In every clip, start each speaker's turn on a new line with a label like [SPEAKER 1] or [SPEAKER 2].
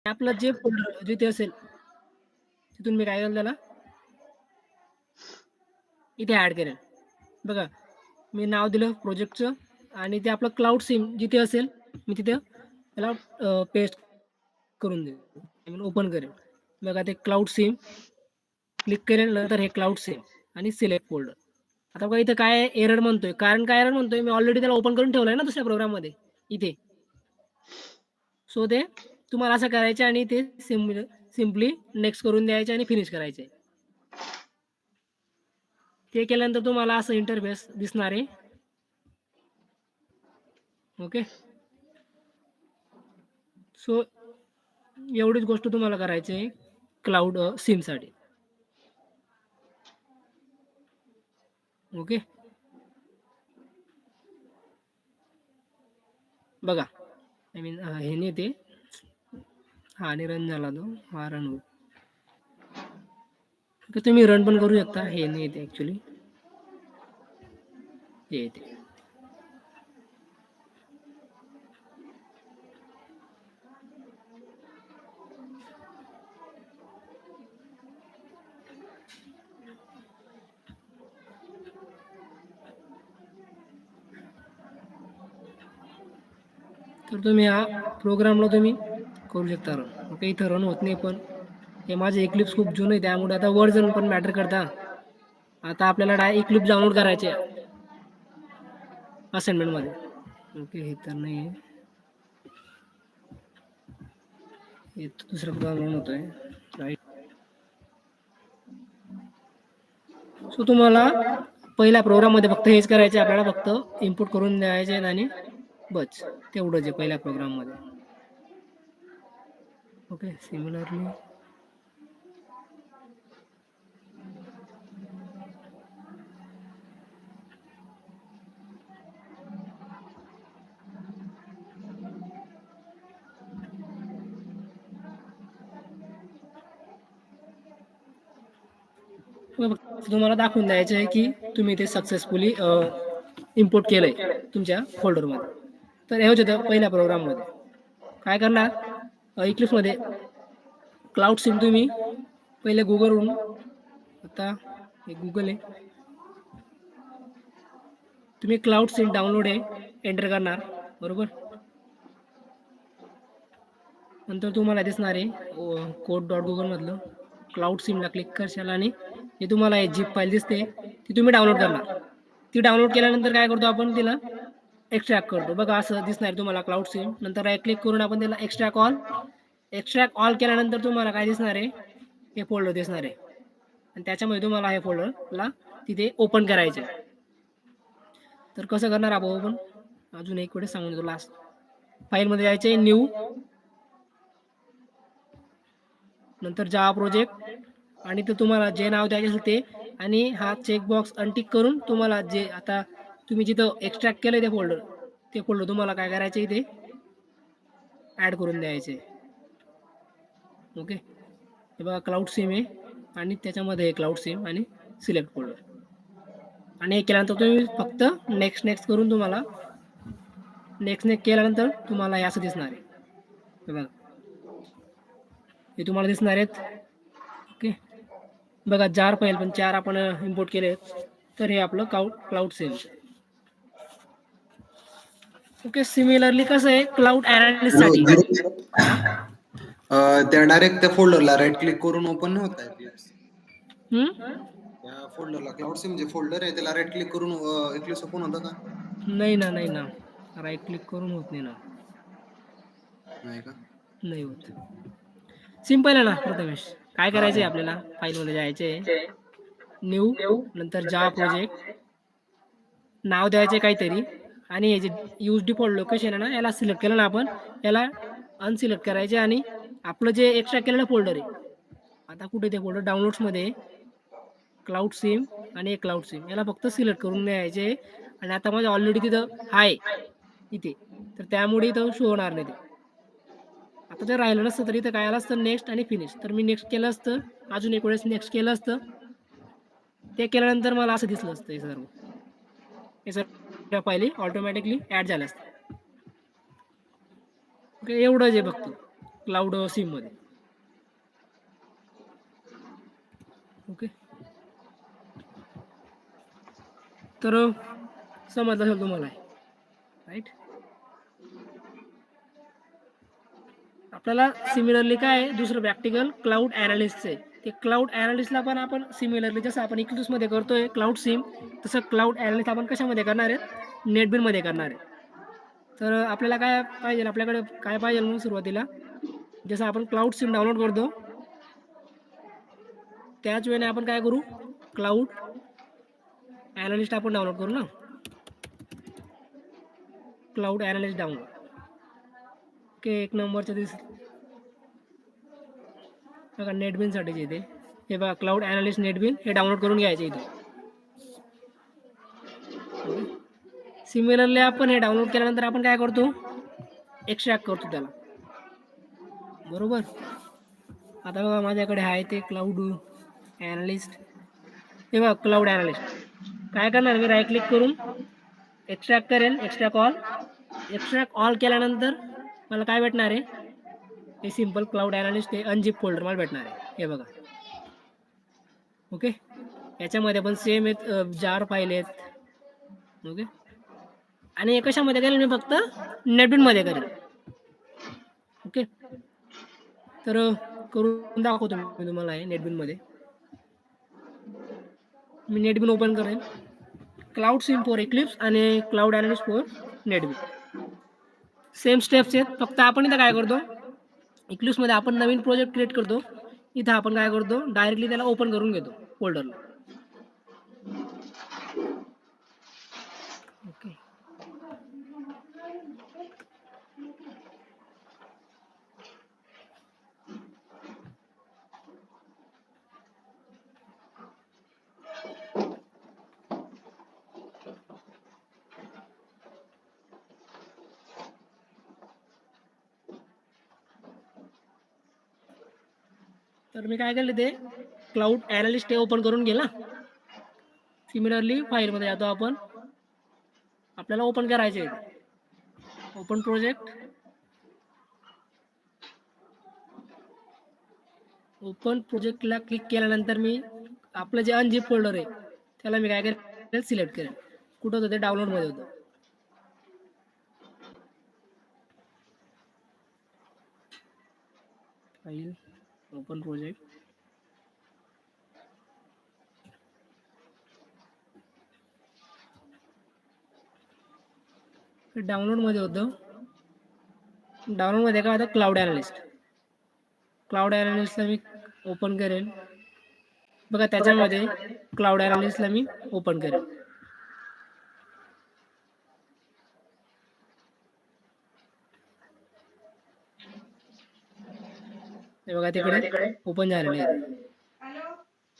[SPEAKER 1] आपलं जे फोल्डर जिथे असेल, तिथून मी काय करेल त्याला इथे ॲड करेल. बघा, मी नाव दिलं प्रोजेक्टचं आणि ते आपलं क्लाउड सिम जिथे असेल, मी तिथे त्याला पेस्ट करून देईल. आय मीन ओपन करेल. बघा ते क्लाउड सिम क्लिक करेल, नंतर हे क्लाउड सिम आणि सिलेक्ट फोल्डर. आता बघा इथं काय एरर म्हणतोय. कारण काय एरर म्हणतोय, मी ऑलरेडी त्याला ओपन करून ठेवलंय ना दुसऱ्या प्रोग्राममध्ये इथे. सो ते तुम्हाला असं करायचं आणि ते सिम्पली नेक्स्ट करून द्यायचे आणि फिनिश करायचे. ते केल्यानंतर तुम्हाला असं इंटरफेस दिसणार आहे. ओके. सो एवढीच गोष्ट तुम्हाला करायची आहे क्लाउड सिमसाठी. ओके. बघा, आय मीन हे नाही ते हा आणि रन झाला तो हा रन होईल. तर तुम्ही रन पण करू शकता. हे नाही येते ॲक्च्युली, हे येते. तर तुम्ही हा प्रोग्रामला तुम्ही करू शकता रन. ओके. इथं रन होत नाही, पण हे माझे इक्लिप्स खूप जुनं आहे, त्यामुळे आता वर्जन पण मॅटर करता. आता आपल्याला इक्लिप्स डाउनलोड करायचे असाइनमेंटमध्ये. ओके. हे तर नाही आहे, हे दुसरा प्रोग्राम होतोय राईट. सो तुम्हाला पहिल्या प्रोग्राममध्ये फक्त हेच करायचे, आपल्याला फक्त इनपुट करून द्यायचे आहेत आणि बस तेवढंच आहे पहिल्या प्रोग्राममध्ये. ओके. सिमिलरली तुम्हाला दाखवून द्यायचं आहे की तुम्ही ते सक्सेसफुली इम्पोर्ट केलंय तुमच्या फोल्डरमध्ये. तर हे होतं पहिल्या प्रोग्राममध्ये. काय करणार, इक्लिप्समध्ये क्लाउड सिम तुम्ही पहिले गुगलवरून, आता हे गुगल आहे, तुम्ही क्लाउड सिम डाउनलोड आहे एंटर करणार, बरोबर. नंतर तुम्हाला दिसणार आहे code.google मधलं क्लाउड सिमला क्लिक करशाल आणि हे तुम्हाला एक झिप फाईल दिसते ती तुम्ही डाउनलोड करणार. ती डाउनलोड केल्यानंतर काय करतो आपण, तिला एक्स्ट्रॅक्ट करतो. बघा असं दिसणार तुम्हाला क्लाउड सिम. नंतर राईट क्लिक करून आपण त्याला एक्स्ट्रॅक्ट ऑल केल्यानंतर तुम्हाला काय दिसणार आहे, हे फोल्डर दिसणार आहे आणि त्याच्यामध्ये तुम्हाला हे फोल्डरला तिथे ओपन करायचे. तर कसं करणार आपण ओपन, अजून एक वेळेस सांगून देतो. लास्ट फाईलमध्ये जायचे, न्यू, नंतर जावा प्रोजेक्ट आणि ते तुम्हाला जे नाव द्यायचे असेल ते, आणि हा चेकबॉक्स अनटिक करून तुम्हाला जे आता तुम्ही जिथं एक्स्ट्रॅक्ट केलं ते फोल्डर तुम्हाला काय करायचे इथे ॲड करून द्यायचे. ओके. हे बघा क्लाउड सिम आहे आणि त्याच्यामध्ये क्लाउड सिम आणि सिलेक्ट फोल्डर, आणि हे केल्यानंतर तुम्ही फक्त नेक्स्ट करून तुम्हाला नेक्स्ट केल्यानंतर तुम्हाला हे असं दिसणार आहे. हे बघा, हे तुम्हाला दिसणार आहेत. ओके. बघा जार फाईल पण 4 आपण इम्पोर्ट केले, तर हे आपलं क्लाउड सिम. ओके. सिमिलरली कसं आहे क्लाउड ॲनालिस्टसाठी,
[SPEAKER 2] त्या डायरेक्ट त्या फोल्डरला राईट क्लिक करून ओपन नाही होत इक्लिप्स. त्या फोल्डरला क्लाउड सिम जे फोल्डर आहे त्याला राईट क्लिक करून इक्लिप्स ओपन होतं का?
[SPEAKER 1] नाही ना, राईट क्लिक करून होत नाही ना.
[SPEAKER 2] नाही का?
[SPEAKER 1] नाही होत. सिंपल आहे ना प्रथमेश. काय करायचंय आपल्याला, फाईलमध्ये जायचे, न्यू, नंतर जावा प्रोजेक्ट, नाव द्यायचे काहीतरी, आणि हे जे यूज डिफॉल्ट लोकेशन आहे ना, याला सिलेक्ट केलं ना आपण, याला अनसिलेक्ट करायचे आणि आपलं जे एक्स्ट्रा केलेलं फोल्डर आहे, आता कुठे ते फोल्डर डाउनलोड्समध्ये क्लाउड सिम आणि एक क्लाउड सिम, याला फक्त सिलेक्ट करून द्यायचे. आणि आता माझं ऑलरेडी तिथं आहे इथे, तर त्यामुळे इथं शो होणार नाही ते. आता जर राहिलं नसतं तर इथं काय आलं असतं, नेक्स्ट आणि फिनिश. तर मी नेक्स्ट केलं असतं, अजून एक वेळेस नेक्स्ट केलं असतं, ते केल्यानंतर मला असं दिसलं असतं हे सर्व फाईली ऑटोमॅटिकली ॲड झाल्या असतात. ओके. एवढंच आहे फक्त क्लाउड सिम मध्ये. ओके, तर समजलं असेल तुम्हाला, राईट. आपल्याला सिमिलरली काय आहे, दुसरं प्रॅक्टिकल क्लाउड ॲनालिस्टचं आहे. ते क्लाउड ॲनालिस्टला पण आपण सिमिलरली जसं आपण इक्लिप्समध्ये करतोय क्लाउड सिम, तसं क्लाउड ॲनालिस्ट आपण कशामध्ये करणार आहेत, नेटबिनमध्ये करणार आहे. तर आपल्याला काय पाहिजे, आपल्याकडे काय पाहिजे म्हणून सुरुवातीला जसं आपण क्लाउड सिम डाउनलोड करतो त्याच वेळेने आपण काय करू, क्लाउड ॲनालिस्ट आपण डाउनलोड करू ना, क्लाउड ॲनालिस्ट डाउनलोड. ओके, एक नंबरचं बघा नेटबिनसाठीचे इथे हे बघा क्लाउड ॲनालिस्ट नेटबिन, हे डाउनलोड करून घ्यायचे इथे. सिमिलरली आपण हे डाउनलोड केल्यानंतर आपण काय करतो, एक्स्ट्रॅक्ट करतो त्याला, बरोबर. आता बघा माझ्याकडे आहे ते क्लाउड ॲनालिस्ट, हे बघा क्लाउड ॲनालिस्ट. काय करणार, मी राईट क्लिक करून एक्स्ट्रॅक्ट करेन, एक्स्ट्रॅक्ट ऑल केल्यानंतर मला काय भेटणार आहे, हे सिम्पल क्लाउड ॲनालिस्ट हे अनझिप फोल्डर मला भेटणार आहे, हे बघा. ओके, याच्यामध्ये पण सेम आहेत, जार फाईल आहेत. ओके, आणि हे कशामध्ये करेल, मी फक्त नेटबिनमध्ये करेल. ओके, तर करून दाखवतो मी तुम्हाला हे नेटबिनमध्ये. मी नेटबिन ओपन करेन, क्लाउड सिम फॉर इक्लिप्स आणि cloud analyst for NetBeans, same steps आहेत. फक्त आपण इथं काय करतो, इक्लिप्समध्ये आपण नवीन प्रोजेक्ट क्रिएट करतो, इथं आपण काय करतो, डायरेक्टली त्याला ओपन करून घेतो फोल्डरला. ओके, तर मी काय केलं, ते क्लाउड ॲनालिस्ट हे ओपन करून गेला. सिमिलरली फाईलमध्ये जातो आपण, आपल्याला ओपन करायचे आहे, ओपन प्रोजेक्ट. ओपन प्रोजेक्टला क्लिक केल्यानंतर मी आपलं जे अनझिप फोल्डर आहे त्याला मी काय करेल, सिलेक्ट करेल. कुठं होतं ते, डाउनलोडमध्ये होतं. फाईल, ओपन प्रोजेक्ट, डाउनलोडमध्ये होतं. डाउनलोडमध्ये काय होतं, क्लाउड ॲनालिस्ट. क्लाउड ॲनालिस्टला मी ओपन करेल, बघा त्याच्यामध्ये क्लाउड ॲनालिस्टला मी ओपन करेल. हे बघा तिकडे ओपन झालेले आहे,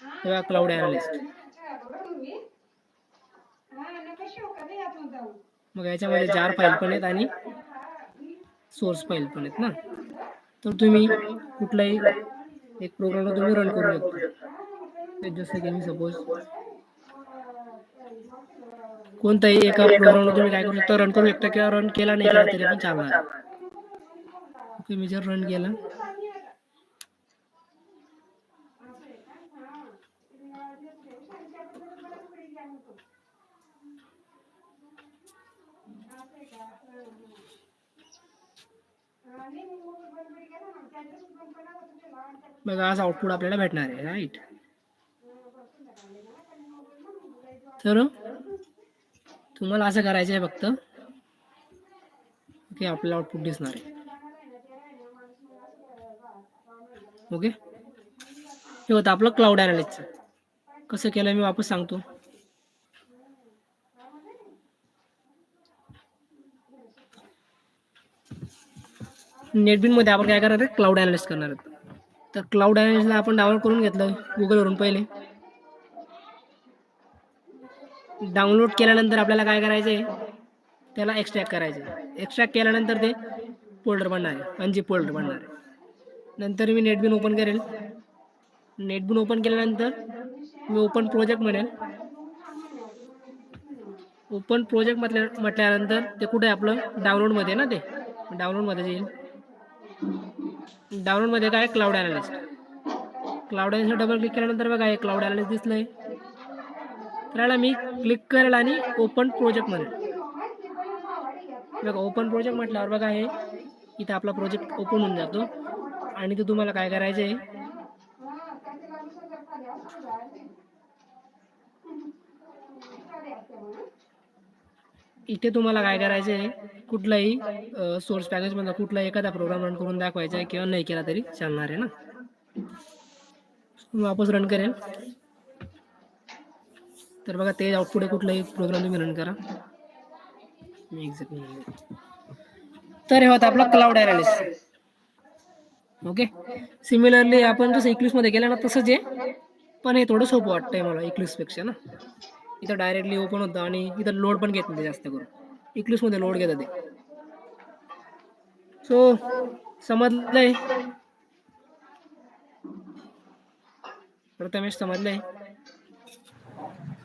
[SPEAKER 1] हे बघा क्लाउड ॲनालिस्ट. मग याच्यामध्ये जार फाईल पण आहेत आणि सोर्स फाईल पण आहेत ना. तर तुम्ही कुठलाही एक प्रोग्राम तुम्ही रन करू शकता. जसं की मी सपोज कोणताही एका प्रोग्रामला तुम्ही काय करू शकता, रन करू शकता, किंवा रन केला नाही केला तरी पण चालणार. ओके, मी जर रन केला, बघा असं आउटपुट आपल्याला भेटणार आहे, राईट. तर तुम्हाला असं करायचं आहे फक्त, ओके, आपल्याला आउटपुट दिसणार आहे. ओके, हे होतं आपलं क्लाउड ॲनालिस्टचं. कसं केलं मी वापस सांगतो. नेटबिनमध्ये आपण काय करणार आहे, क्लाउड ॲनालिस्ट करणार आहोत. तर क्लाउड ॲनालिस्टला आपण डाउनलोड करून घेतलं गुगलवरून. पहिले डाउनलोड केल्यानंतर आपल्याला काय करायचं आहे, त्याला एक्स्ट्रॅक्ट करायचं आहे. एक्स्ट्रॅक्ट केल्यानंतर ते फोल्डर बनणार आहे, अनझिप फोल्डर बनणार आहे. नंतर मी नेटबिन ओपन करेल. नेटबिन ओपन केल्यानंतर मी ओपन प्रोजेक्ट म्हणेल. ओपन प्रोजेक्ट म्हटल्यानंतर ते कुठे आहे, आपलं डाउनलोडमध्ये ना, ते डाउनलोडमध्ये जाईल. डाउनलोड मध्ये काय cloud analyst. Cloud analyst double click केल्यानंतर बघा हे क्लाउड अनालिस्ट दिसलंय. तर याला मी क्लिक करेल आणि ओपन प्रोजेक्ट म्हणेल. बघा ओपन प्रोजेक्ट म्हटल्यावर बघा हे इथं आपला प्रोजेक्ट ओपन होऊन जातो. आणि ते तुम्हाला काय करायचं आहे, इथे तुम्हाला काय करायचं आहे, कुठलाही सोर्स पॅकेज मधला कुठलाही एखादा प्रोग्राम रन करून दाखवायचा आहे किंवा नाही केला तरी चालणार आहे ना. वापस रन करेल तर बघा ते आउटपुट कुठलाही प्रोग्राम तुम्ही रन करा. तर हे होता आपला क्लाउड अनालिस्ट. ओके. सिमिलरली आपण जसं इक्लिप्स मध्ये केलं ना तसंच आहे, पण हे थोडं सोपं वाटतंय मला इक्लिप्स पेक्षा ना. इथं डायरेक्टली ओपन होतं आणि इथं लोड पण घेत नाही जास्त करून. इक्लिप्स मध्ये लोड घेतात ते. सो समजलंय प्रथमेश, समजलंय?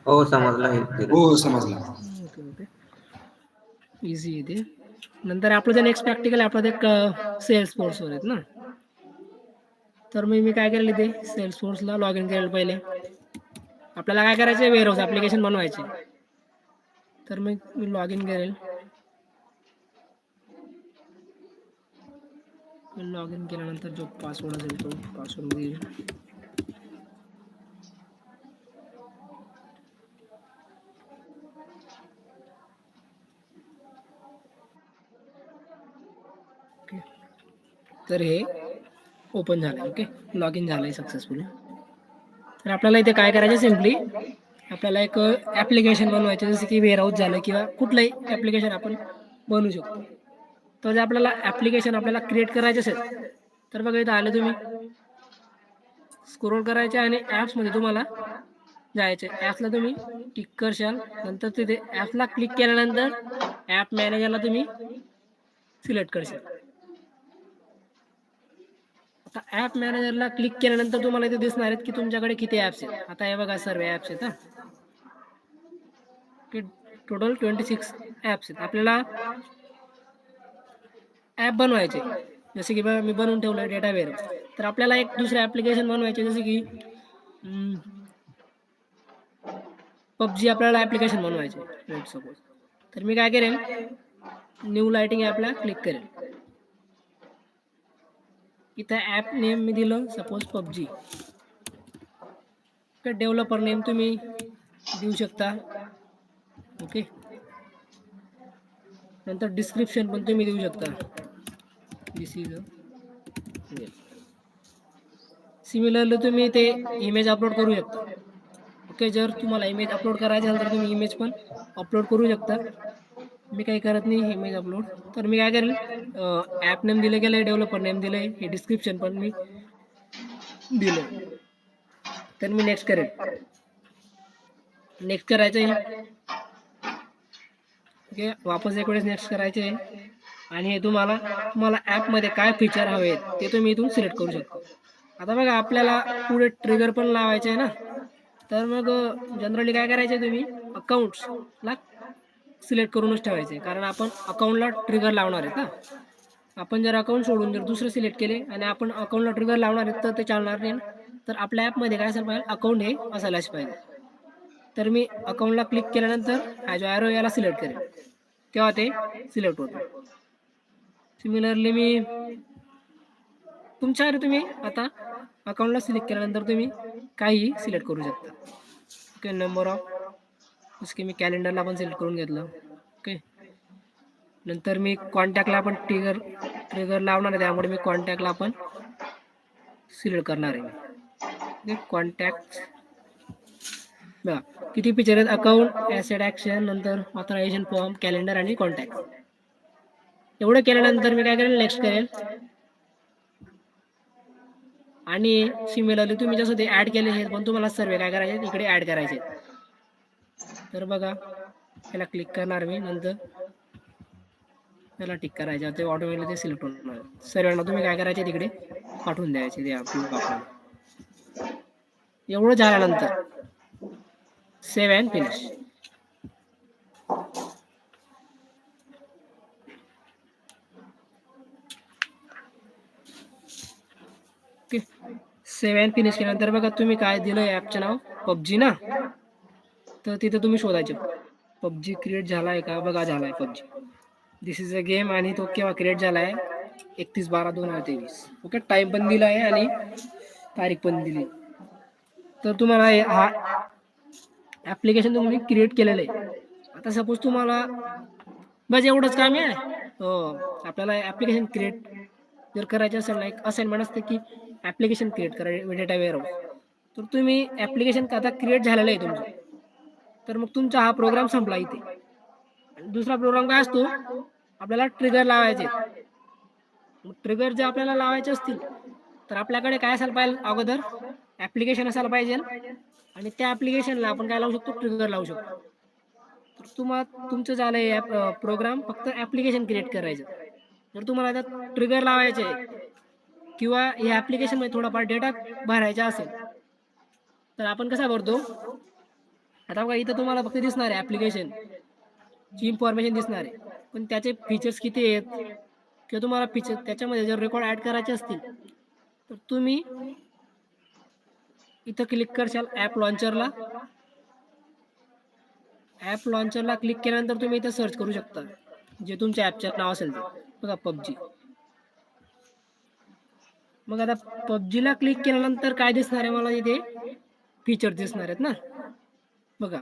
[SPEAKER 3] हो समजलं हे.
[SPEAKER 2] हो समजलं.
[SPEAKER 1] ओके ओके, इझी आहे ते. नंतर आपलं जे नेक्स्ट प्रॅक्टिकल आहे आपलं ते सेल्स फोर्सवर आहेत ना. तर मी काय करेल, इथे सेल्स फोर्सला लॉग इन करेल. पहिले आपल्याला काय करायचं, वेअरहाऊस ॲप्लिकेशन बनवायचे. तर मी लॉग इन करेल. लॉग इन केल्यानंतर जो पासवर्ड असेल तो पासवर्ड देईल. ओके, तर हे ओपन झालं. ओके, लॉग इन झालं आहे सक्सेसफुली. तर आपल्याला इथे काय करायचं, सिम्पली आपल्याला एक ॲप्लिकेशन बनवायचं, जसं की वेअरहाऊस झालं किंवा कुठलंही ॲप्लिकेशन आपण बनवू शकतो. तर जर आपल्याला ॲप्लिकेशन आपल्याला क्रिएट करायचं असेल तर बघा इथं आले, तुम्ही स्क्रोल करायचे आणि ॲप्समध्ये तुम्हाला जायचे. ॲप्सला तुम्ही टिक करशाल. नंतर तिथे ॲप्सला क्लिक केल्यानंतर ॲप मॅनेजरला तुम्ही सिलेक्ट करशाल. आता ॲप मॅनेजरला क्लिक केल्यानंतर तुम्हाला इथे दिसणार आहेत की तुमच्याकडे किती ॲप्स आहेत. आता हे बघा सर्व ॲप्स आहेत. की टोटल 26 ॲप्स आहेत. आपल्याला ॲप बनवायचे, जसे की मी बनवून ठेवलं डेटा वेअरहाऊस. तर आपल्याला एक दुसरे ॲप्लिकेशन बनवायचे, जसे की पबजी आपल्याला ॲप्लिकेशन बनवायचे लेट सपोज. तर मी काय करेन, न्यू लाइटिंग ॲपला क्लिक करेल. इथं ॲप नेम मी दिलं सपोज पबजी. तर डेव्हलपर नेम तुम्ही देऊ शकता. ओके, नंतर डिस्क्रिप्शन पण तुम्ही देऊ शकता. दिस इज सिमिलरली तुम्ही ते इमेज अपलोड करू शकता. ओके, जर तुम्हाला इमेज अपलोड करायचे असेल तर तुम्ही इमेज पण अपलोड करू शकता. मी काही करत नाही इमेज अपलोड. तर मी काय करेल, ॲप नेम दिलं गेलं आहे, डेव्हलपर नेम दिलं आहे, हे डिस्क्रिप्शन पण मी दिलं. तर मी नेक्स्ट करेल. नेक्स्ट करायचं आहे. ओके, वापस एक वेळेस नेक्स्ट करायचे आहे. आणि हे तुम्हाला ॲपमध्ये काय फीचर हवे आहेत ते तुम्ही इथून सिलेक्ट करू शकता. आता बघा आपल्याला पुढे ट्रिगर पण लावायचे आहे ना. तर मग जनरली काय करायचे, तुम्ही अकाउंट्सला सिलेक्ट करूनच ठेवायचे, कारण आपण अकाउंटला ट्रिगर लावणार आहेत ना. आपण जर अकाउंट सोडून जर दुसरं सिलेक्ट केले आणि आपण अकाउंटला ट्रिगर लावणार आहेत तर ते चालणार नाही. तर आपल्या ॲपमध्ये काय असायला पाहिजे, अकाउंट हे असायलाच पाहिजे. तर मी अकाउंटला क्लिक केल्यानंतर हा जो ॲरो याला सिलेक्ट करेल, तेव्हा ते सिलेक्ट होतं. सिमिलरली मी तुमच्या तुम्ही आता अकाउंटला सिलेक्ट केल्यानंतर तुम्ही काही सिलेक्ट करू शकता. ओके, नंबर ऑफ, जसं की मी कॅलेंडरला पण सिलेक्ट करून घेतलं. ओके, नंतर मी कॉन्टॅक्टला पण ट्रिगर लावणार आहे, त्यामुळे मी कॉन्टॅक्टला पण सिलेक्ट करणार आहे. ओके, कॉन्टॅक्ट बघा किती फीचर आहेत, अकाउंट, ॲसेट, ॲक्शन, नंतर ऑथरायझेशन फॉर्म, कॅलेंडर आणि कॉन्टॅक्ट. एवढं केल्यानंतर मी काय करेल, नेक्स्ट करेल. आणि सिमिलरली तुम्ही जसं ते ॲड केले हे पण तुम्हाला सर्व काय करायचे, इकडे ॲड करायचे. तर बघा याला क्लिक करणार मी, नंतर त्याला टिक करायचं, ते ऑटोमॅटिकली ते सिलेक्ट होणार. सर्वांना तुम्ही काय करायचे, तिकडे पाठवून द्यायचे ते आपल्याला. एवढं झाल्यानंतर save and finish. Okay. Save and finish केल्यानंतर बघा तुम्ही काय दिलं ॲपचं नाव पबजी ना, तर तिथे तुम्ही शोधायचे पबजी क्रिएट झाला आहे का, बघा झाला आहे PUBG. This is a game आणि तो केव्हा क्रिएट झाला आहे 31/12/2023. ओके, टाईम पण दिला आहे आणि तारीख पण दिली. तर तुम्हाला हा ॲप्लिकेशन तुम्ही क्रिएट केलेलं आहे. आता सपोज तुम्हाला बस एवढंच काम आहे. हो, आपल्याला ॲप्लिकेशन क्रिएट जर करायचं असेल ना, एक असाइनमेंट असते की ॲप्लिकेशन क्रिएट करा डेटा वेअरहाऊस. तर तुम्ही ॲप्लिकेशन आता क्रिएट झालेलं आहे तुमचं, तर मग तुमचा हा प्रोग्राम संपला इथे. आणि दुसरा प्रोग्राम काय असतो, आपल्याला ट्रिगर लावायचे. मग ट्रिगर जर आपल्याला लावायचे असतील तर आपल्याकडे काय असायला पाहिजे, अगोदर ॲप्लिकेशन असायला पाहिजे आणि त्या ॲप्लिकेशनला आपण काय लावू शकतो, ट्रिगर लावू शकतो. तर तुमचं झालं आहे प्रोग्राम फक्त ॲप्लिकेशन क्रिएट करायचं. जर तुम्हाला आता ट्रिगर लावायचे किंवा या ॲप्लिकेशनमध्ये थोडाफार डेटा भरायचा असेल तर आपण कसा भरतो, आता बघा इथं तुम्हाला फक्त दिसणार आहे ॲप्लिकेशनची इन्फॉर्मेशन दिसणार आहे, पण त्याचे फीचर्स किती आहेत किंवा तुम्हाला फीचर त्याच्यामध्ये जर रेकॉर्ड ॲड करायचे असतील तर तुम्ही इथं क्लिक करशाल ॲप लॉन्चरला. ॲप लॉन्चरला क्लिक केल्यानंतर तुम्ही इथं सर्च करू शकता जे तुमच्या ॲपचं नाव असेल ते. बघा पबजी. मग आता पबजीला क्लिक केल्यानंतर काय दिसणार आहे मला इथे, फीचर दिसणार आहेत ना. बघा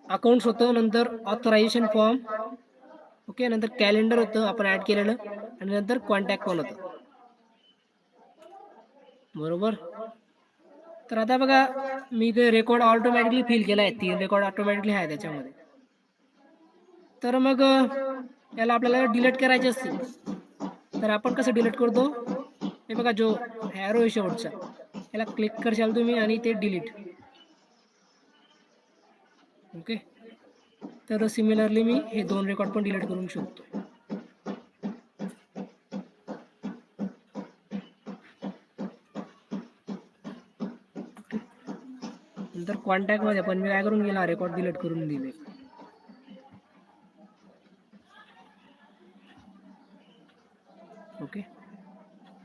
[SPEAKER 1] अकाउंट्स होतं, नंतर ऑथरायझेशन फॉर्म, ओके, नंतर कॅलेंडर होतं आपण ॲड केलेलं आणि नंतर कॉन्टॅक्ट पण होतं, बरोबर. तर आता बघा मी ते रेकॉर्ड ऑटोमॅटिकली फिल केला आहे, 3 रेकॉर्ड ऑटोमॅटिकली आहे त्याच्यामध्ये. तर मग याला आपल्याला डिलीट करायचे असतील तर आपण कसं डिलीट करतो, हे बघा जो ॲरो आहे शेवटचा याला क्लिक करशाल तुम्ही आणि ते डिलीट. ओके, तर सिमिलरली मी हे 2 रेकॉर्ड पण डिलीट करू शकतो. नंतर कॉन्टॅक्टमध्ये पण मी काय करून गेला, रेकॉर्ड डिलीट करून दिले. ओके,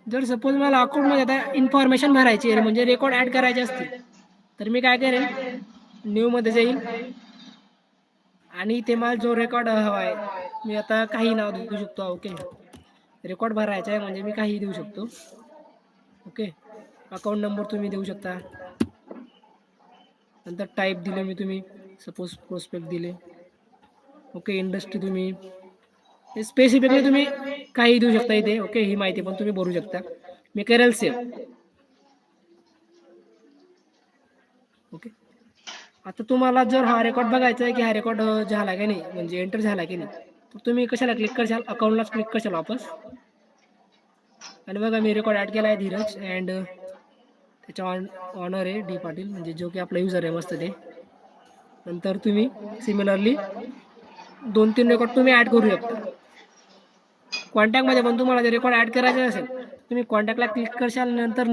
[SPEAKER 1] जर सपोज मला अकाउंटमध्ये आता इन्फॉर्मेशन भरायची आहे म्हणजे रेकॉर्ड ॲड करायचे असतील तर मी काय करेन, न्यूमध्ये जाईल आणि ते मला जो रेकॉर्ड हवा आहे मी आता काही नाव देऊ शकतो. ओके, रेकॉर्ड भरायचा आहे म्हणजे मी काही देऊ शकतो. ओके, अकाउंट नंबर तुम्ही देऊ शकता, नंतर टाईप दिले मी, तुम्ही सपोज प्रोस्पेक्ट दिले. ओके, इंडस्ट्री तुम्ही स्पेसिफिकली तुम्ही काही देऊ शकता इथे. ओके, ही माहिती पण तुम्ही भरू शकता. मी करेल सेव्ह. ओके, आता तुम्हाला जर हा रेकॉर्ड बघायचा आहे की हा रेकॉर्ड झाला की नाही, म्हणजे एंटर झाला की नाही, तर तुम्ही कशाला क्लिक करशाल, अकाउंटलाच क्लिक करशाल वापस. आणि बघा मी रेकॉर्ड ॲड केला आहे धीरज अँड त्याच्या ऑनर आहे डी पाटील, म्हणजे जो की आपला युजर आहे मस्त ते. नंतर तुम्ही सिमिलरली 2-3 रेकॉर्ड तुम्ही ॲड करू शकता. कॉन्टॅक्टमध्ये पण तुम्हाला जर रेकॉर्ड ॲड करायचे असेल तुम्ही कॉन्टॅक्टला क्लिक करशाल, नंतर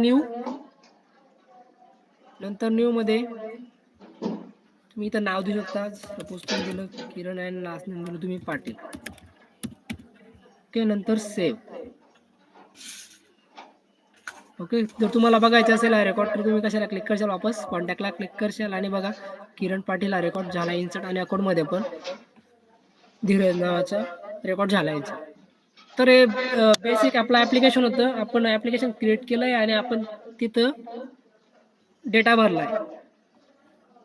[SPEAKER 1] न्यूमध्ये तुम्ही इथं नाव देऊ शकता. सपोज तुम्ही दिलं किरण अँड लास्ट नेम दिलं तुम्ही पाटील. ओके, नंतर सेव्ह. ओके, जर तुम्हाला बघायचं असेल हा रेकॉर्ड तर तुम्ही कशाला क्लिक करशाल, वापस कॉन्टॅक्टला क्लिक करशाल आणि बघा किरण पाटील हा रेकॉर्ड झाला इन्सर्ट आणि अकाउंटमध्ये पण धीरज नावाचा रेकॉर्ड झाला इन्सर्ट. तर हे बेसिक आपलं ॲप्लिकेशन होतं. आपण ॲप्लिकेशन क्रिएट केलं आहे आणि आपण तिथं डेटा भरला आहे,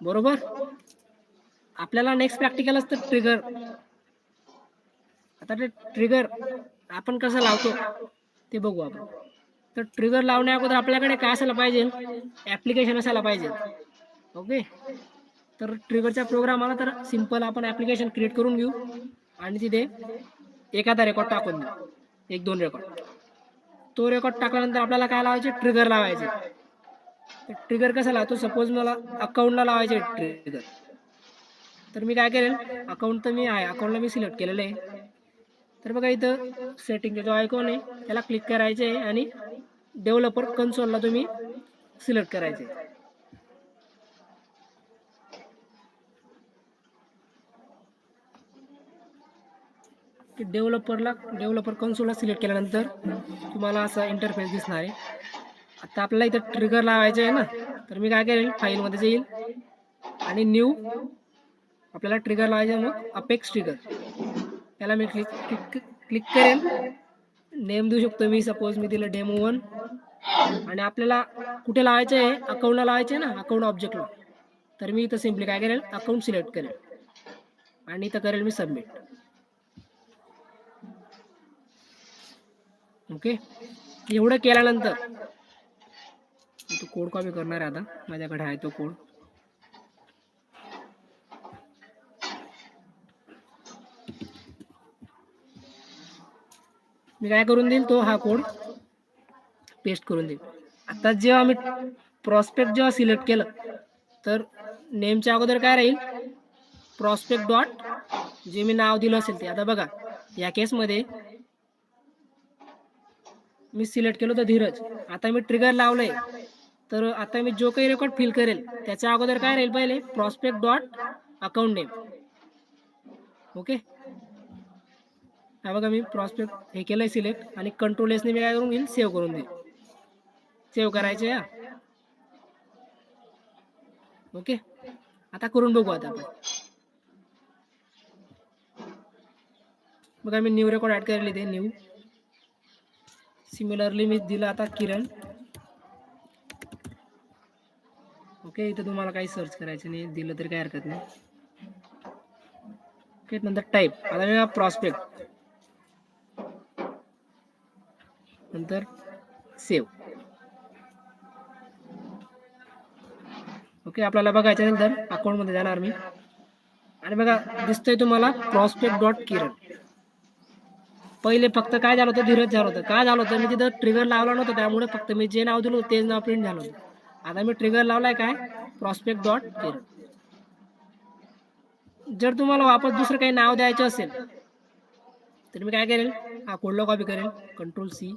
[SPEAKER 1] बरोबर. आपल्याला नेक्स्ट प्रॅक्टिकल असतं ट्रिगर. आता ते ट्रिगर आपण कसं लावतो ते बघू आपण. तर ट्रिगर लावण्या अगोदर आपल्याकडे काय असायला पाहिजे, ॲप्लिकेशन असायला पाहिजे. ओके, तर ट्रिगरचा प्रोग्राम आला तर सिंपल आपण ॲप्लिकेशन क्रिएट करून घेऊ आणि तिथे एखादा रेकॉर्ड टाकून देऊ, 1-2 रेकॉर्ड. तो रेकॉर्ड टाकल्यानंतर आपल्याला काय लावायचे, ट्रिगर लावायचे. तर ट्रिगर कसा लावतो, सपोज मला अकाउंटला लावायचे ट्रिगर, तर मी काय करेल, अकाउंट तर मी आहे, अकाउंटला मी सिलेक्ट केलेलं आहे. तर बघा इथं सेटिंगचा जो आयकॉन आहे त्याला क्लिक करायचे आहे आणि डेव्हलपर कन्सोलला तुम्ही सिलेक्ट करायचे. डेव्हलपर कन्सोलला सिलेक्ट केल्यानंतर तुम्हाला असा इंटरफेस दिसणार आहे. आता आपल्याला इथं ट्रिगर लावायचं आहे ना, तर मी काय करेल फाईलमध्ये जाईल आणि न्यू आपल्याला ट्रिगर लावायचं आहे, मग अपेक्स ट्रिगर त्याला मी क्लिक करेल. नेम देऊ शकतो मी, सपोज मी दिलं डेमो 1 आणि आपल्याला कुठे लावायचं आहे, अकाउंटला लावायचं आहे ना, अकाउंट ऑब्जेक्टला. तर मी इथं सिम्पली काय करेल अकाउंट सिलेक्ट करेल आणि इथं करेल मी सबमिट. ओके, एवढं केल्यानंतर तो कोड कॉपी करणार आहे. आता माझ्याकडे आहे तो कोड. मी काय करून देईल, तो हा कोड पेस्ट करून देईल. आता जेव्हा मी प्रॉस्पेक्ट जेव्हा सिलेक्ट केलं तर नेमच्या अगोदर काय राहील, प्रॉस्पेक्ट डॉट जे मी नाव दिलं असेल ते. आता बघा या केसमध्ये मी सिलेक्ट केलं होतं धीरज. आता मी ट्रिगर लावलंय, तर आता मी जो काही रेकॉर्ड फिल करेल त्याच्या अगोदर काय राहील, पहिले prospect dot account name. Okay, हा बघा मी प्रॉस्पेक्ट हे केलंय सिलेक्ट आणि कंट्रोल एसने मी काय करून घेईल, सेव्ह करून देईल. सेव्ह करायचे या. ओके, आता करून बघू. आता आपण बघा मी न्यू रेकॉर्ड ऍड करायला इथे न्यू. सिमिलरली मी दिलं आता किरण. ओके, इथं तुम्हाला काही सर्च करायचं नाही, दिलं तरी काही हरकत नाही. ओके, नंतर टाईप. आता मी प्रॉस्पेक्ट, नंतर सेव्ह. ओके, आपल्याला बघायचं नंतर अकाउंटमध्ये जाणार मी आणि बघा दिसतंय तुम्हाला प्रॉस्पेक्ट डॉट किरण. पहिले फक्त काय झालं होतं, धीरज झालं होतं. काय झालं होतं, मी तिथं ट्रिगर लावला नव्हतं, त्यामुळे फक्त मी जे नाव दिलं होतं तेच नाव प्रिंट झालं होतं. आता मी ट्रिगर लावलाय काय, प्रॉस्पेक्ट डॉट किरण. जर तुम्हाला वापस दुसरं काही नाव द्यायचं असेल तर मी काय करेल, हा कोडला कॉपी करेल, कंट्रोल सी.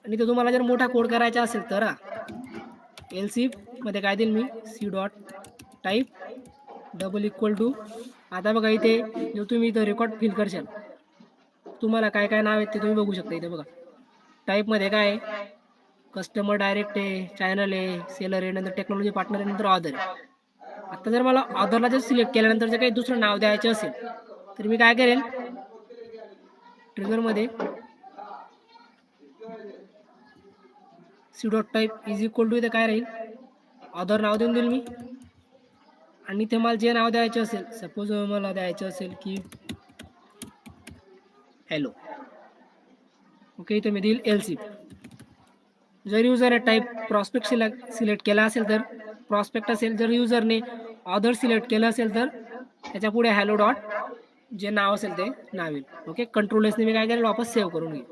[SPEAKER 1] आणि तो तुम्हाला जर मोठा कोड करायचा असेल तर एलसी मध्ये काय देईल मी, C dot type double equal to. आता बघा इथे जो तुम्ही इथं रेकॉर्ड फिल करशाल, तुम्हाला काय काय नाव आहे ते तुम्ही बघू शकता. इथे बघा टाईपमध्ये काय आहे, कस्टमर डायरेक्ट आहे, चॅनल आहे, सेलर आहे, नंतर टेक्नॉलॉजी पार्टनर आहे, नंतर ऑदर आहे. आता जर मला ऑदरला जर सिलेक्ट केल्यानंतर जर काही दुसरं नाव द्यायचं असेल तर मी काय करेल, ट्रिगरमध्ये C dot type is equal to, इथे काय राहील ऑदर नाव देऊन देईल मी. आणि ते मला जे नाव द्यायचं असेल, सपोज मला द्यायचं असेल की हॅलो. ओके, इथे मी देईल एलसी. जर युजर टाईप प्रॉस्पेक्ट सिलेक्ट केला असेल तर प्रॉस्पेक्ट असेल, जर युजरने ऑदर सिलेक्ट केलं असेल तर त्याच्या पुढे हॅलो डॉट जे नाव असेल ते नाव येईल. ओके, कंट्रोल एसने मी काय करेल, वापस सेव्ह करून घेईल.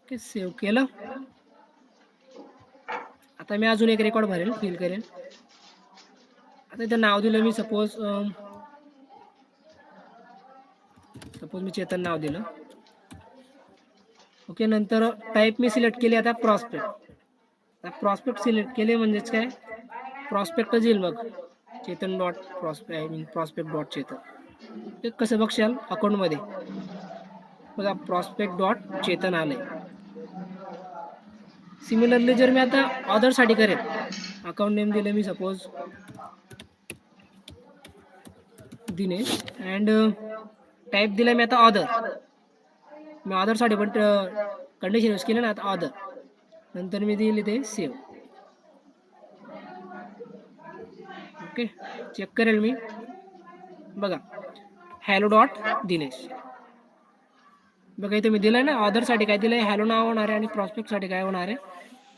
[SPEAKER 1] ओके, सेव्ह केलं. आता मी अजून एक रेकॉर्ड भरेल, फिल करेल. आता इथं नाव दिलं मी, सपोज मी चेतन नाव दिलं. ओके, नंतर टाईप मी सिलेक्ट केली आता प्रॉस्पेक्ट. प्रॉस्पेक्ट सिलेक्ट केले म्हणजेच काय, प्रॉस्पेक्टच येईल बघ, Chetan dot prospect dot Chetan. ते कसं बघशाल अकाउंटमध्ये बघा, प्रॉस्पेक्ट डॉट चेतन आलंय. सिमिलरली जर मी आता ऑदरसाठी करेल, अकाउंट नेम दिलं मी सपोज दिनेश अँड टाईप दिलं मी आता ऑदर. मी ऑदरसाठी पण कंडिशन यूज केलं ना, आता ऑदर. नंतर मी दिली ते सेव्ह. ओके, चेक करेल मी. बघा हॅलो डॉट दिनेश. बघा इथे मी दिलंय ना, ऑदरसाठी काय दिलंय, हॅलो नाव होणार आहे आणि प्रॉस्पेक्टसाठी काय होणार आहे,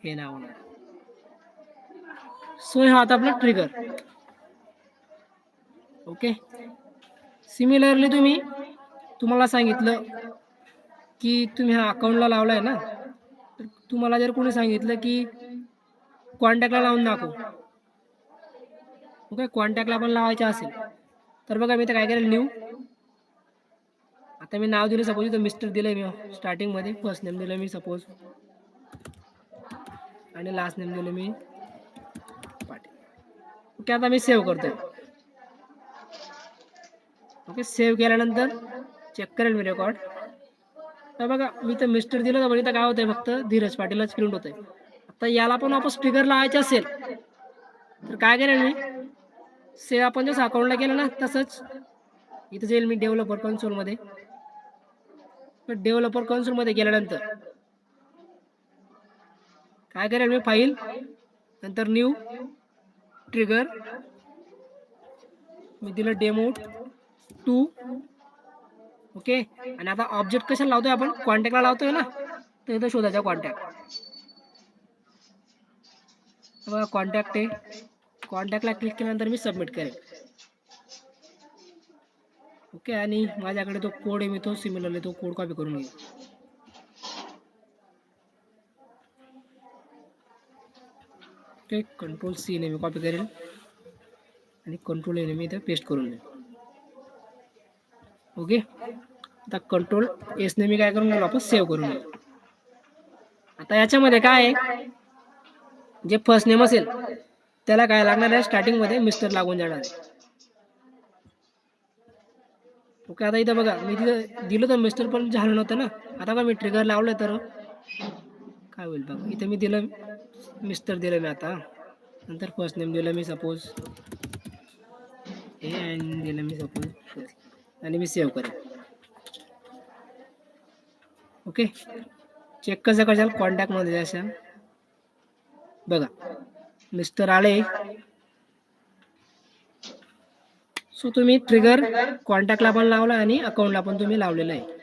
[SPEAKER 1] हे नाव होणार आहे. सो हा आता आपला ट्रिगर. ओके, सिमिलरली तुम्हाला सांगितलं की तुम्ही हा अकाउंटला लावलाय ना, तर तुम्हाला जर कोणी सांगितलं की कॉन्टॅक्टला लावून दाखव. ओके, कॉन्टॅक्टला पण लावायचे असेल तर बघा मी इथे काय करेल, न्यू. आता मी नाव दिलं, सपोज इथं मिस्टर दिलंय मी स्टार्टिंगमध्ये, फर्स्ट नेम दिलं मी सपोज आणि लास्ट नेम दिलं मी पाटील. ओके, आता मी सेव्ह करतोय. ओके, सेव्ह केल्यानंतर चेक करेल मी रेकॉर्ड. तर बघा मी तर मिस्टर दिलं तर इथं काय होतंय, फक्त धीरज पाटीलच प्रिंट होतंय. आता याला पण वापस ट्रिगर लावायचे असेल तर काय करेल मी, सेव्ह आपण जसं अकाउंटला केलं ना तसंच इथं जाईल मी डेव्हलपर कन्सोलमध्ये. डेव्हलपर कन्सोलमध्ये गेल्यानंतर काय करेल मी, फाईल नंतर न्यू ट्रिगर, मी दिलं डेमो 2. ओके, आणि आता ऑब्जेक्ट कशाला लावतोय आपण, कॉन्टॅक्टला लावतोय ना, तर इथं शोधायचा कॉन्टॅक्ट. बघा कॉन्टॅक्ट आहे, कॉन्टॅक्टला क्लिक केल्यानंतर मी सबमिट करेल. ओके, आणि माझ्याकडे तो कोड आहे, मी तो सिमिलरली तो कोड कॉपी करून घेईल. ओके, कंट्रोल सी ने मी कॉपी करेल आणि कंट्रोल ए ने मी इथं पेस्ट करून घेईल. ओके, आता कंट्रोल एस ने मी काय करून घेईल, वापस सेव्ह करून घेईल. आता याच्यामध्ये काय आहे, जे फर्स्ट नेम असेल त्याला काय लागणार आहे, स्टार्टिंगमध्ये मिस्टर लागून जाणार आहे. ओके, आता इथं बघा मी तिथं दिलं तर मिस्टर पण झालं नव्हतं ना. आता बघा मी ट्रिगर लावलं तर काय होईल बघा, इथं मी दिलं मिस्टर दिलं मी, आता नंतर फर्स्ट नेम दिलं मी सपोज हे, आणि दिलं मी सपोज, आणि मी सेव्ह करेन. ओके, चेक कसं कराल, कॉन्टॅक्टमध्ये जाशाल, बघा मिस्टर आले. सो तुम्ही ट्रिगर कॉन्टॅक्टला पण लावला आणि अकाउंटला पण तुम्ही लावलेलं आहे.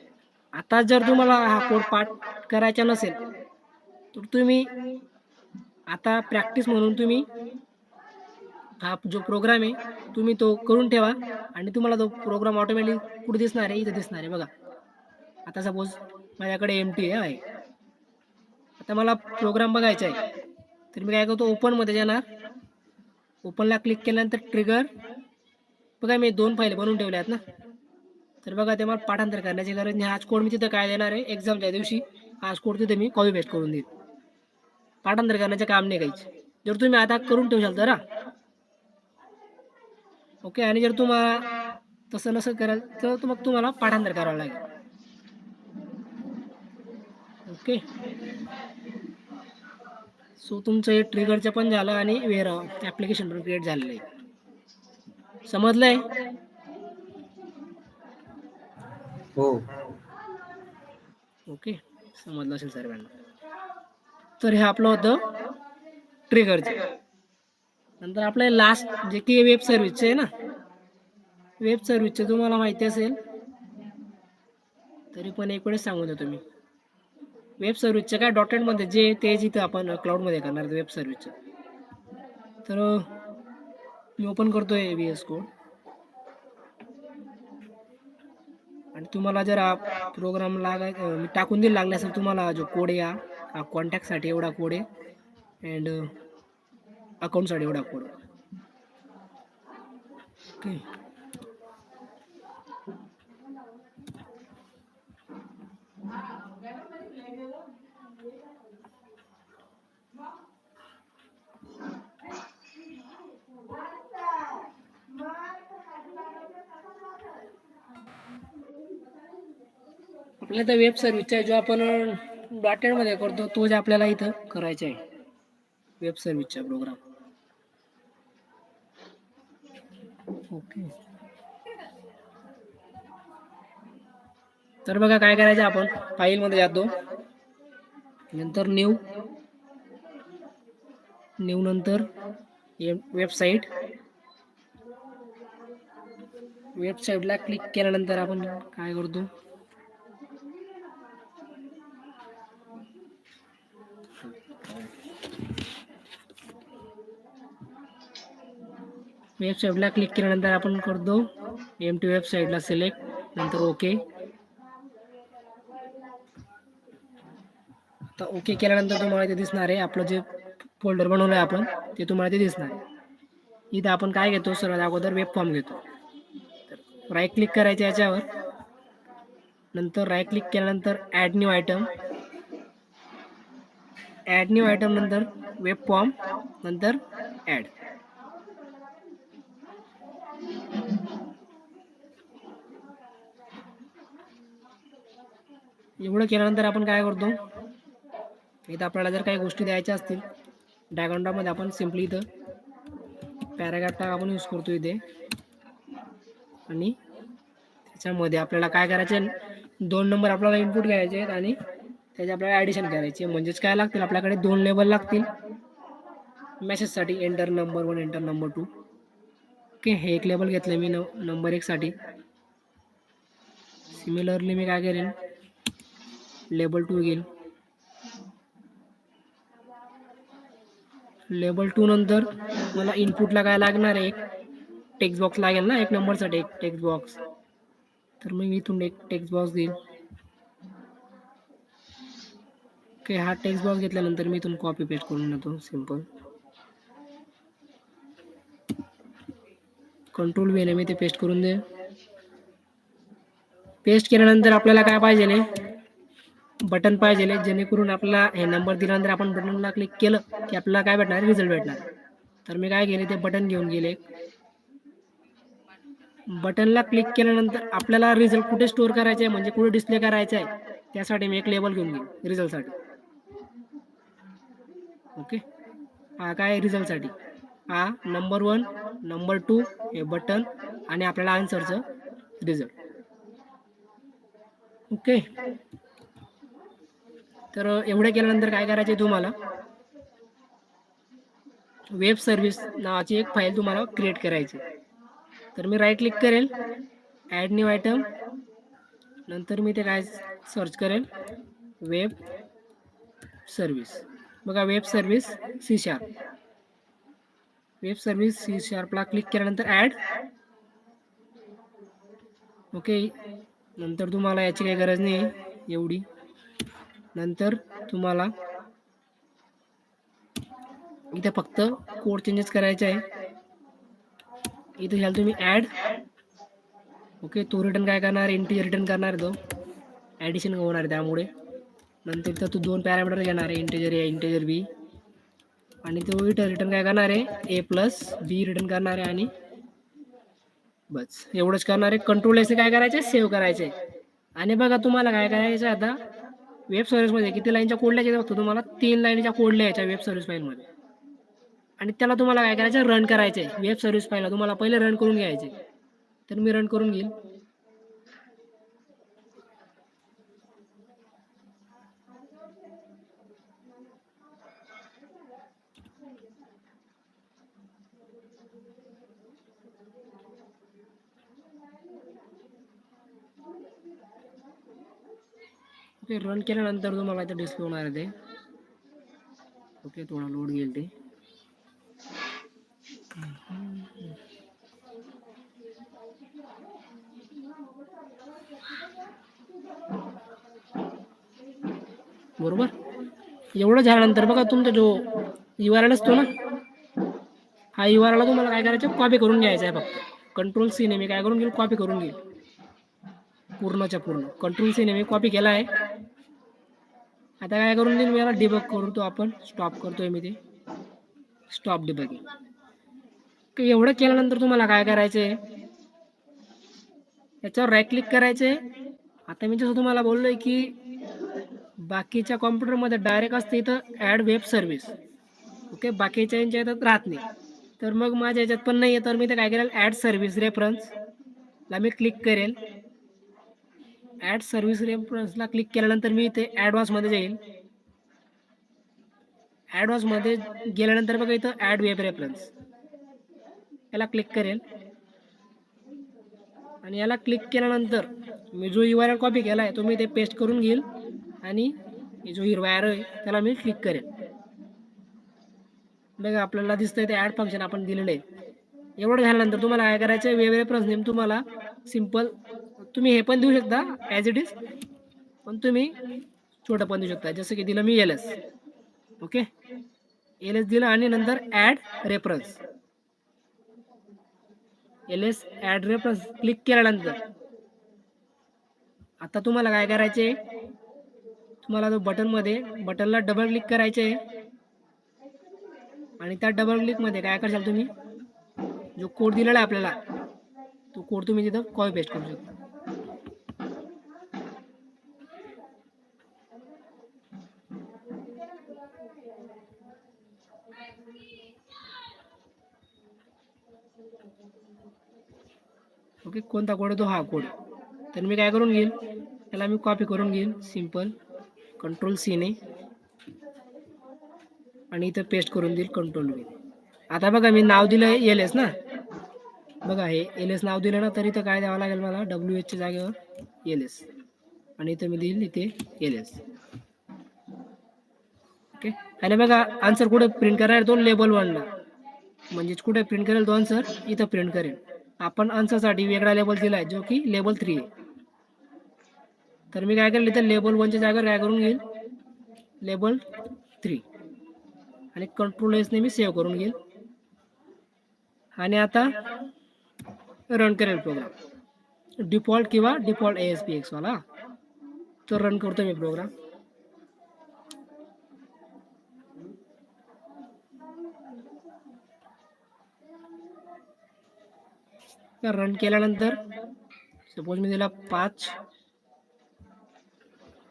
[SPEAKER 1] आता जर तुम्हाला हा कोड पाठ करायचा नसेल तर तुम्ही आता प्रॅक्टिस म्हणून तुम्ही हा जो प्रोग्राम आहे तुम्ही तो करून ठेवा, आणि तुम्हाला तो प्रोग्राम ऑटोमॅटिक कुठे दिसणार आहे, इथं दिसणार आहे बघा. आता सपोज माझ्याकडे एमटी आहे. आता मला प्रोग्राम बघायचा आहे तर मी काय करतो, ओपनमध्ये जाणार, ओपनला क्लिक केल्यानंतर ट्रिगर, बघा मी 2 फाईल बनवून ठेवल्या आहेत ना, तर बघा ते मला पाठांतर करण्याची गरज नाही. हाच कोड मी तिथं काय देणार आहे, एक्झामच्या दिवशी हाच कोड तिथे मी कॉपी पेस्ट करून देईन, पाठांतर करण्याचं काम नाही काहीच, जर तुम्ही आता करून ठेवशाल तर. ओके, आणि जर तुम्हाला तसं नसेल करायचं तर मग तुम्हाला पाठांतर करावं लागेल. ओके, सो तुमचं हे ट्रिगरचं पण झालं आणि वेअर ॲप्लिकेशन पण क्रिएट झालेलं आहे. समजलंय?
[SPEAKER 2] हो.
[SPEAKER 1] ओके, समजलं असेल सर्वांना. तर हे आपलं होतं ट्रिगरचं. नंतर आपलं लास्ट जे की वेब सर्व्हिसचे आहे ना, वेब सर्व्हिसचे तुम्हाला माहिती असेल तरी पण एक वेळेस सांगू द्या तुम्ही. वेब सर्व्हिसचे काय डॉटेडमध्ये जे ते जिथं आपण क्लाउडमध्ये करणार वेब सर्व्हिसचं. तर मी ओपन करतोय VS कोड, आणि तुम्हाला जर हा प्रोग्राम मी टाकून दिला लागला असेल तुम्हाला जो कोड आहे हा कॉन्टॅक्टसाठी एवढा कोड आहे अँड अकाउंटसाठी एवढा कोड. ओके, आपल्याला तर वेब सर्व्हिसचा जो आपण डॉटेडमध्ये करतो तो जे आपल्याला इथं करायचा आहे, वेब सर्व्हिसचा प्रोग्राम. ओके, तर बघा काय करायचं, आपण फाईलमध्ये जातो, नंतर न्यू नंतर वेबसाईटला क्लिक केल्यानंतर आपण काय करतो, वेबसाईटला क्लिक केल्यानंतर आपण करतो एमटी वेबसाईटला सिलेक्ट, नंतर ओके. आता ओके केल्यानंतर तुम्हाला इथे दिसणार आहे आपलं जे फोल्डर बनवलं आहे आपण ते तुम्हाला ते दिसणार आहे. इथं आपण काय घेतो, सर्वात अगोदर वेब फॉर्म घेतो. तर राईट क्लिक करायचं याच्यावर, नंतर राईट क्लिक केल्यानंतर ॲड न्यू आयटम, नंतर वेब फॉर्म, नंतर ॲड. एवढं केल्यानंतर आपण काय करतो, इथं आपल्याला जर काही गोष्टी द्यायच्या असतील डायग्राममध्ये आपण सिम्पली इथं पॅराग्राफ टाक आपण यूज करतो इथे, आणि त्याच्यामध्ये आपल्याला काय करायचे, 2 नंबर आपल्याला इनपुट घ्यायचे आहेत आणि त्याचे आपल्याला ॲडिशन करायचे. म्हणजेच काय लागतील आपल्याकडे 2 लेबल लागतील मेसेजसाठी, enter number 1 enter number 2. Okay, हे एक लेबल घेतलं मी नंबर 1 साठी. सिमिलरली मी काय करेन, लेबल 2 घेईल. लेबल 2 नंतर मला इनपुटला काय लागणार आहे, एक टेक्स्ट बॉक्स लागेल ना 1 नंबरसाठी, एक टेक्स्ट बॉक्स. तर मी इथून एक टेक्स्ट बॉक्स देईल. ओके, हा टेक्स्ट बॉक्स घेतल्यानंतर मी इथून कॉपी पेस्ट करून देतो सिंपल. कंट्रोल V ने मी ते पेस्ट करून दे. पेस्ट केल्यानंतर आपल्याला काय पाहिजे, बटन पाहिजे, जेणेकरून आपल्याला हे नंबर दिल्यानंतर आपण बटनला क्लिक केलं की आपल्याला काय भेटणार, रिझल्ट भेटणार. तर मी काय केले, ते बटन घेऊन गेले. बटनला क्लिक केल्यानंतर आपल्याला रिझल्ट कुठे स्टोअर करायचा आहे, म्हणजे कुठे डिस्प्ले करायचा आहे, त्यासाठी मी एक लेबल घेऊन गेलो रिझल्टसाठी. ओके, हा काय रिझल्टसाठी, हा नंबर 1 नंबर 2 हे बटन आणि आपल्याला आन्सरचं रिझल्ट. ओके, तर एवढे केल्यानंतर काय करायचे, तुम्हाला वेब सर्व्हिस नावाची एक फाईल तुम्हाला क्रिएट करायची. तर मी राईट क्लिक करेल, ॲड न्यू आयटम, नंतर मी ते काय सर्च करेल, वेब सर्व्हिस. बघा, web service C#. Web service C#ला क्लिक केल्यानंतर ॲड. ओके, नंतर तुम्हाला याची काही गरज नाही एवढी. नंतर तुम्हाला इथे फक्त कोड चेंजेस करायचे आहे. इथे घ्याल तुम्ही ॲड. ओके, तो रिटर्न काय करणार, इंटिजर रिटर्न करणार, तो ॲडिशन होणार आहे त्यामुळे. नंतर तर तू 2 पॅरामीटर घेणार आहे, इंटिजर A इंटिजर B, आणि तो इथं रिटर्न काय करणार आहे, A+B रिटर्न करणार आहे, आणि बस एवढंच करणार आहे. कंट्रोल S काय करायचं, सेव्ह करायचे. आणि बघा, तुम्हाला काय करायचं आता, वेब सर्व्हिसमध्ये किती लाईनच्या कोड लिहायचे बघतो तुम्हाला, 3 लाईनच्या कोड लिहायच्या वेब सर्व्हिस फाईलमध्ये. आणि त्याला तुम्हाला काय करायचं, रन करायचे. वेब सर्व्हिस फाईलला तुम्हाला पहिले रन करून घ्यायचे. तर मी रन करून घेईल. ओके, रन केल्यानंतर तुम्हाला इथे डिस्प्ले होणार आहे ते. ओके, थोडा लोड घेईल ते. बरोबर, एवढं झाल्यानंतर बघा, तुमचा जो URL असतो ना, हा URL तुम्हाला काय करायचं, कॉपी करून घ्यायचा आहे फक्त. कंट्रोल C ने मी काय करून घेईल, कॉपी करून घेईल पूर्णच्या पूर्ण. कंट्रोल C ने मी कॉपी केला आहे. आता काय करून देईल, मी याला डिबग करतो, आपण स्टॉप करतोय मी ते, स्टॉप डिबगिंग. एवढं केल्यानंतर तुम्हाला काय करायचंय, याच्यावर राईट क्लिक करायचे. आता मी जसं तुम्हाला बोललोय की बाकीच्या कॉम्प्युटरमध्ये डायरेक्ट असते इथं ॲड वेब सर्व्हिस. ओके, बाकीच्या यांच्या याच्यात राहत नाही. तर मग माझ्या याच्यात पण नाही आहे, तर मी ते काय करेल, ॲड सर्व्हिस रेफरन्सला मी क्लिक करेल. ॲड सर्व्हिस रेफरन्सला क्लिक केल्यानंतर मी इथे ॲडव्हान्समध्ये जाईल. ॲडव्हान्समध्ये गेल्यानंतर बघा इथं ॲड वेब रेफरन्स, याला क्लिक करेल. आणि याला क्लिक केल्यानंतर मी जो URL कॉपी केला आहे तो मी ते पेस्ट करून घेईल, आणि जो हिरवा ॲरो आहे त्याला मी क्लिक करेल. बघा, आपल्याला दिसतंय ते ॲड फंक्शन आपण दिलेलं आहे. एवढं झाल्यानंतर तुम्हाला काय करायचं आहे, वेब रेफरन्स नेम तुम्हाला सिम्पल, तुम्ही हे पण देऊ शकता ॲज इट इज, पण तुम्ही छोटं पण देऊ शकता, जसं की दिलं मी LS. ओके, LS दिलं, आणि नंतर add reference, LS add reference click केल्यानंतर आता तुम्हाला काय करायचे, तुम्हाला तो बटनला डबल क्लिक करायचे, आणि त्या डबल क्लिकमध्ये काय कराल, तुम्ही जो कोड दिलेला आहे आपल्याला, तो कोड तुम्ही तिथं कॉपी पेस्ट करू शकता. ओके, कोणता कोड आहे तो, हा कोड. तर मी काय करून घेईल, त्याला मी कॉपी करून घेईल सिम्पल कंट्रोल सी ने आणि इथं पेस्ट करून देईल कंट्रोल व्ही. आता बघा मी नाव दिलं एल एस ना, बघा हे एल एस नाव दिलं ना, तर इथं काय द्यावं लागेल मला, डब्ल्यू एचच्या जागेवर एल एस आणि इथं मी देईल इथे एल एस. ओके, आणि बघा आन्सर कुठे प्रिंट करायला, तो लेबल 1ला, म्हणजेच कुठे प्रिंट करेल तो आन्सर, इथं प्रिंट करेल. आपण आन्सरसाठी वेगळा लेबल दिला आहे जो की लेबल 3 आहे. तर मी काय करेल, इथं लेबल 1च्या जागेवर काय करून घेईल, लेबल 3 आणि कंट्रोल एस ने मी सेव्ह करून घेईल आणि आता रन करेल प्रोग्राम, डिफॉल्ट किंवा डिफॉल्ट ASPX वाला. तर रन करतो मी प्रोग्राम. रन केल्यानंतर सपोज मी दिला 5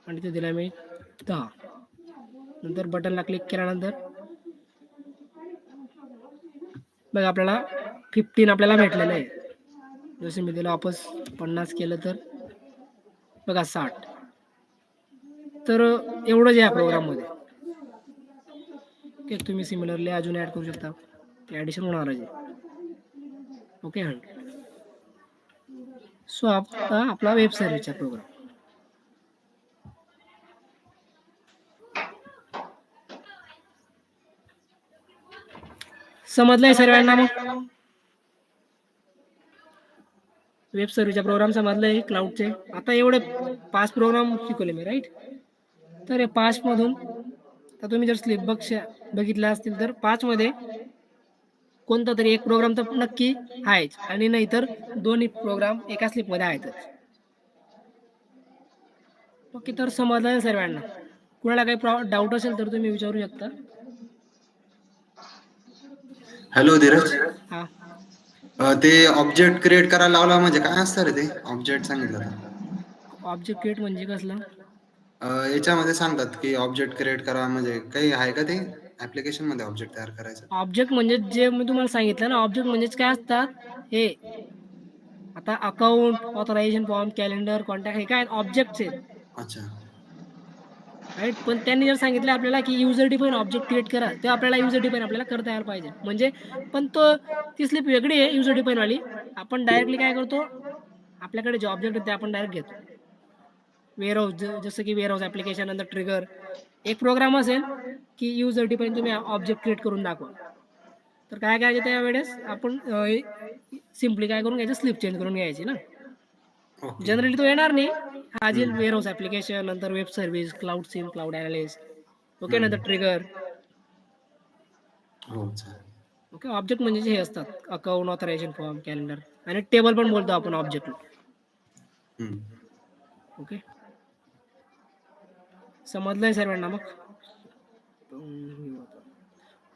[SPEAKER 1] आणि ते दिला मी 10. नंतर बटनला क्लिक केल्यानंतर बघा आपल्याला 15 आपल्याला भेटलेलं आहे. जसे मी दिला वापस 50 केलं तर बघा 60. तर एवढंच या प्रोग्राममध्ये. ओके, तुम्ही सिमिलरली अजून ॲड करू शकता, ते ॲडिशन होणार आहे. ओके, 100. सो आपला वेब सर्व्हिसचा प्रोग्राम. समजलंय सर्वांना मग वेब सर्व्हिसचा प्रोग्राम समजलंय क्लाउडचे. आता एवढे 5 प्रोग्राम शिकवले मी, राईट. तर हे 5 मधून आता तुम्ही जर स्लिप बघितल्या असतील तर 5 मध्ये कोणता तरी एक प्रोग्राम तर नक्की आहेच आणि नाहीतर दोन्ही प्रोग्राम एका स्लिपमध्ये आहेतच. ओके, तर समजलं सर्वांना. कुणाला काही डाऊट असेल तर तुम्ही विचारू शकता.
[SPEAKER 2] हॅलो धीरज,
[SPEAKER 1] हा,
[SPEAKER 2] ते ऑब्जेक्ट क्रिएट करायला लावला म्हणजे काय असतं रे ते ऑब्जेक्ट सांगितलं तर?
[SPEAKER 1] ऑब्जेक्ट क्रिएट म्हणजे कसला?
[SPEAKER 2] याच्यामध्ये सांगतात की ऑब्जेक्ट क्रिएट करा, म्हणजे काही आहे का ते ऍप्लिकेशन मध्ये ऑब्जेक्ट तयार करायचं?
[SPEAKER 1] ऑब्जेक्ट म्हणजे जे मी तुम्हाला सांगितलं ना, ऑब्जेक्ट म्हणजेच काय असतात हे, आता account, authorisation form, calendar, contact, हे काय ऑब्जेक्ट्स आहेत.
[SPEAKER 2] अच्छा,
[SPEAKER 1] राईट. पण त्यांनी जर सांगितलं आपल्याला की युजर डिफाईन ऑब्जेक्ट क्रिएट करा, तर आपल्याला युजर डिफाईन आपल्याला करता यायला पाहिजे. म्हणजे पण तो ती स्लिप वेगळी आहे युजर डिफाईन वाली. आपण डायरेक्टली काय करतो, आपल्याकडे जे ऑब्जेक्ट आहेत ते आपण डायरेक्ट घेतो. वेअरहाऊस, जसं की वेअरहाऊस ॲप्लिकेशन, नंतर ट्रिगर, एक प्रोग्राम असेल की युजर डिफाईन तुम्ही ऑब्जेक्ट क्रिएट करून दाखवा. तर काय करायचं त्यावेळेस आपण सिम्पली काय करून घ्यायचं, स्लिप चेंज करून घ्यायची ना.
[SPEAKER 2] ओके.
[SPEAKER 1] जनरली तो येणार नाही, हा जे वेअरहाऊस ॲप्लिकेशन, नंतर web service, cloud SIM, cloud analyst, okay, नंतर ट्रिगर.
[SPEAKER 2] हो, चालेल.
[SPEAKER 1] ओके, ऑब्जेक्ट म्हणजे हे असतात अकाउंट, ऑथरायझेशन फॉर्म, कॅलेंडर आणि टेबल पण बोलतो आपण ऑब्जेक्टला. ओके, समजलंय सर्वांना मग?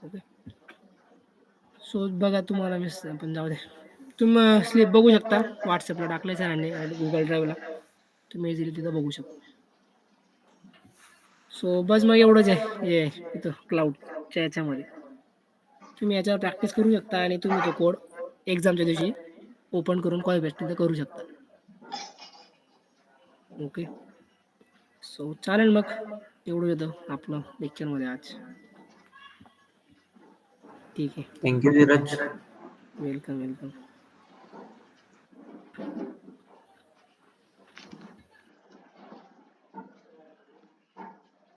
[SPEAKER 1] ओके, सो बघा तुम्हाला मी पण जाऊ दे, तुम्ही स्लिप बघू शकता, व्हॉट्सअपला टाकलंय सरांनी आणि गुगल ड्राईव्हला, तुम्ही इझिली तिथं बघू शकता. सो बस मग एवढंच आहे हे इथं क्लाउडच्या याच्यामध्ये. तुम्ही याच्यावर प्रॅक्टिस करू शकता आणि तुम्ही तो कोड एक्झामच्या दिवशी ओपन करून कॉल बेस्ट तिथं करू शकता. ओके, सो चालेल मग, एवढं येतं आपलं लेक्चरमध्ये आज. ठीक आहे,
[SPEAKER 3] थँक्यू धीरज.
[SPEAKER 1] वेलकम.